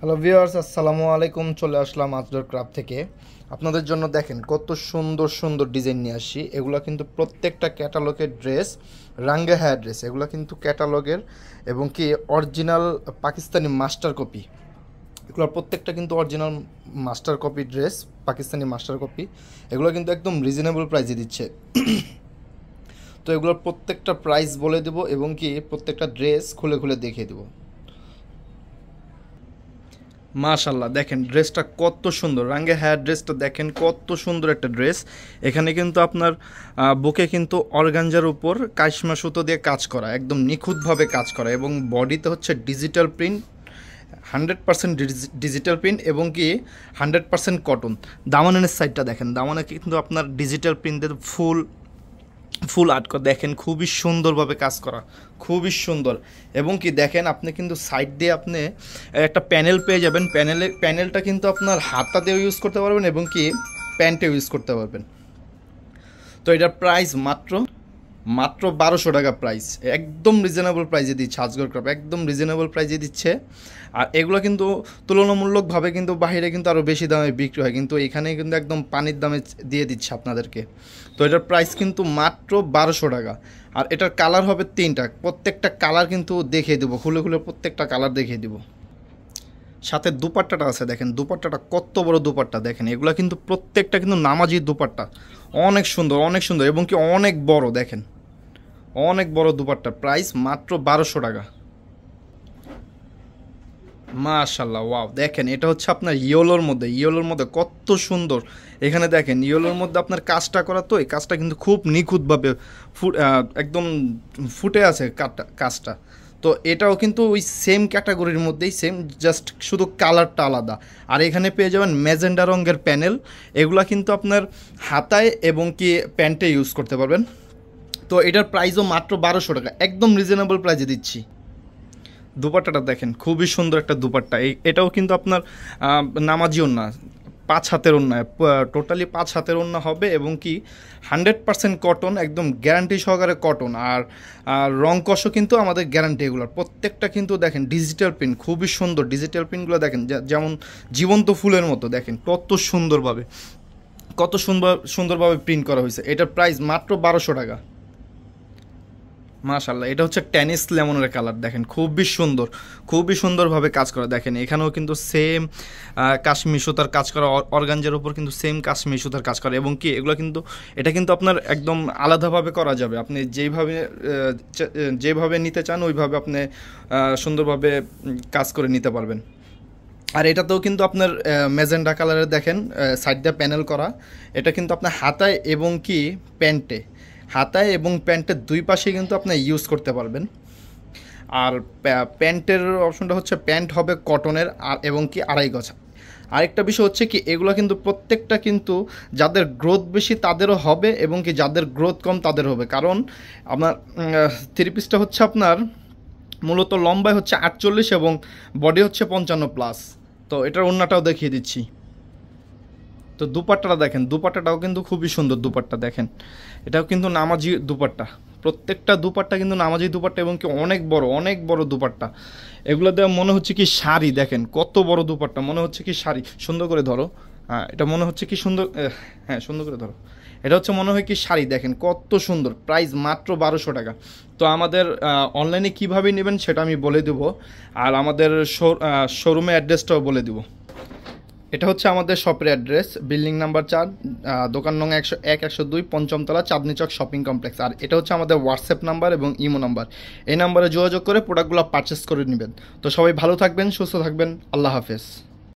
Hello viewers, আসসালামু আলাইকুম। চলে আসলাম আজদর ক্রাফট থেকে। আপনাদের জন্য দেখেন কত সুন্দর সুন্দর ডিজাইন নিয়ে আসি। এগুলো কিন্তু প্রত্যেকটা ক্যাটালগের ড্রেস, রাঙ্গে হায়ার ড্রেস। এগুলো কিন্তু ক্যাটালগের এবং কি অরিজিনাল পাকিস্তানি মাস্টার কপি। এগুলোর প্রত্যেকটা কিন্তু original master copy dress, Pakistani master copy. এগুলো কিন্তু একদম রিজনেবল প্রাইসে দিচ্ছে। তো এগুলোর প্রত্যেকটা প্রাইস বলে দেবো এবং কি প্রত্যেকটা ড্রেস খুলে খুলে দেখিয়ে দেবো। মাশাল্লাহ, দেখেন ড্রেসটা কত সুন্দর। রাঙ্গে হেয়ার ড্রেসটা দেখেন কত সুন্দর একটা ড্রেস। এখানে কিন্তু আপনার বুকে কিন্তু অর্গানজার উপর কাশমা সুতো দিয়ে কাজ করা, একদম নিখুঁতভাবে কাজ করা, এবং বডিতে হচ্ছে ডিজিটাল প্রিন্ট, 100% ডিজিটাল প্রিন্ট এবং কি 100% কটন। দামানের সাইডটা দেখেন, দামানে কিন্তু আপনার ডিজিটাল প্রিন্টের ফুল ফুল আর্ট করে দেখেন, খুবই সুন্দরভাবে কাজ করা, খুবই সুন্দর। এবং কি দেখেন, আপনি কিন্তু সাইড দিয়ে আপনি একটা প্যানেল পেয়ে যাবেন। প্যানেলটা কিন্তু আপনার হাতা দিয়েও ইউজ করতে পারবেন এবং কি প্যান্টেও ইউজ করতে পারবেন। তো এটার প্রাইস মাত্র মাত্র 1200 টাকা প্রাইস। একদম রিজনেবল প্রাইসে দিচ্ছে আজগর ক্রাফট, একদম রিজনেবল প্রাইসে দিচ্ছে। আর এগুলো কিন্তু তুলনামূলকভাবে কিন্তু বাইরে কিন্তু আরও বেশি দামে বিক্রি হয়, কিন্তু এখানে কিন্তু একদম পানির দামে দিয়ে দিচ্ছে আপনাদেরকে। তো এটার প্রাইস কিন্তু মাত্র 1200 টাকা। আর এটার কালার হবে 3টা, প্রত্যেকটা কালার কিন্তু দেখিয়ে দেবো, খুলে খুলে প্রত্যেকটা কালার দেখিয়ে দেবো। সাথে দুপাট্টাটা আছে, দেখেন দুপাট্টাটা কত বড় দুপাট্টা দেখেন। এগুলো কিন্তু প্রত্যেকটা কিন্তু নামাজি দুপাট্টা, অনেক সুন্দর অনেক সুন্দর এবং কি অনেক বড়। দেখেন অনেক বড় দুপাট্টা, প্রাইস মাত্র 1200 টাকা। মাশাল্লাহ, ওয়াও, দেখেন এটা হচ্ছে আপনার ইয়েলোর মধ্যে কত সুন্দর। এখানে দেখেন ইয়েলোর মধ্যে আপনার কাজটা করা, তো এই কাজটা কিন্তু খুব নিখুঁতভাবে একদম ফুটে আছে কাজটা। তো এটাও কিন্তু ওই সেম ক্যাটাগরির মধ্যেই, সেম, জাস্ট শুধু কালারটা আলাদা। আর এখানে পেয়ে যাবেন ম্যাজেন্ডা রঙের প্যানেল। এগুলা কিন্তু আপনার হাতায় এবং কি প্যান্টে ইউজ করতে পারবেন। তো এটার প্রাইসও মাত্র 1200 টাকা, একদম রিজনেবল প্রাইসে দিচ্ছি। দুপাট্টাটা দেখেন, খুবই সুন্দর একটা দুপাট্টা। এটাও কিন্তু আপনার নামাজি ওড়না, 5 হাতের ওড়না, টোটালি 5 হাতের ওড়না হবে এবং কি 100% কটন, একদম গ্যারান্টি সহকারে কটন। আর রং কষও কিন্তু আমাদের গ্যারান্টি। এগুলোর প্রত্যেকটা কিন্তু দেখেন ডিজিটাল প্রিন্ট, খুবই সুন্দর। ডিজিটাল প্রিন্টগুলো দেখেন যেমন জীবন্ত ফুলের মতো, দেখেন কত সুন্দরভাবে, কত সুন্দরভাবে প্রিন্ট করা হয়েছে। এটার প্রাইস মাত্র 1200 টাকা। মাশাল্লাহ, এটা হচ্ছে টেনিস লেমনের কালার, দেখেন খুবই সুন্দর, খুবই সুন্দরভাবে কাজ করা। দেখেন এখানেও কিন্তু সেম কাশ্মীর সুতার কাজ করা, অর্গানজার উপর কিন্তু সেম কাশ্মীর সুতার কাজ করা এবং কি এগুলো কিন্তু, এটা কিন্তু আপনার একদম আলাদাভাবে করা যাবে। আপনি যেভাবে নিতে চান ওইভাবে আপনি সুন্দরভাবে কাজ করে নিতে পারবেন। আর এটাতেও কিন্তু আপনার ম্যাজেন্ডা কালারের দেখেন সাইড দিয়ে প্যানেল করা। এটা কিন্তু আপনার হাতায় এবং কি প্যান্টে, হাতায় এবং প্যান্টের দুই পাশে কিন্তু আপনি ইউজ করতে পারবেন। আর প্যান্টের অপশনটা হচ্ছে প্যান্ট হবে কটনের আর এবং কি 2.5 গজ। আরেকটা বিষয় হচ্ছে কি, এগুলো কিন্তু প্রত্যেকটা কিন্তু যাদের গ্রোথ বেশি তাদেরও হবে এবং কি যাদের গ্রোথ কম তাদের হবে। কারণ আপনার থ্রি পিসটা হচ্ছে আপনার মূলত লম্বায় হচ্ছে 48 এবং বডি হচ্ছে 55+। তো এটার ওড়নাটাও দেখিয়ে দিচ্ছি। তো দুপাট্টাটা দেখেন, দুপাট্টাটাও কিন্তু খুবই সুন্দর। দুপাট্টা দেখেন, এটাও কিন্তু নামাজি দুপাট্টা, প্রত্যেকটা দুপাট্টা কিন্তু নামাজি দুপাট্টা এবং কি অনেক বড়, অনেক বড় দুপাট্টা। এগুলো দেওয়া মনে হচ্ছে কি শাড়ি, দেখেন কত বড় দুপাট্টা, মনে হচ্ছে কি শাড়ি। সুন্দর করে ধরো, হ্যাঁ এটা মনে হচ্ছে কি সুন্দর, হ্যাঁ সুন্দর করে ধরো, এটা হচ্ছে মনে হয় কি শাড়ি। দেখেন কত সুন্দর, প্রাইস মাত্র 1200 টাকা। তো আমাদের অনলাইনে কীভাবে নেবেন সেটা আমি বলে দেবো, আর আমাদের শোরুমে অ্যাড্রেসটাও বলে দেবো। এটা হচ্ছে আমাদের শপের অ্যাড্রেস, বিল্ডিং নাম্বার 4, দোকান নং 101, 102, পঞ্চমতলা, চাঁদনী চক শপিং কমপ্লেক্স। আর এটা হচ্ছে আমাদের হোয়াটসঅ্যাপ নাম্বার এবং ইমো নাম্বার। এই নাম্বারে যোগাযোগ করে প্রোডাক্টগুলো পারচেস করে নেবেন। তো সবাই ভালো থাকবেন, সুস্থ থাকবেন, আল্লাহ হাফেজ।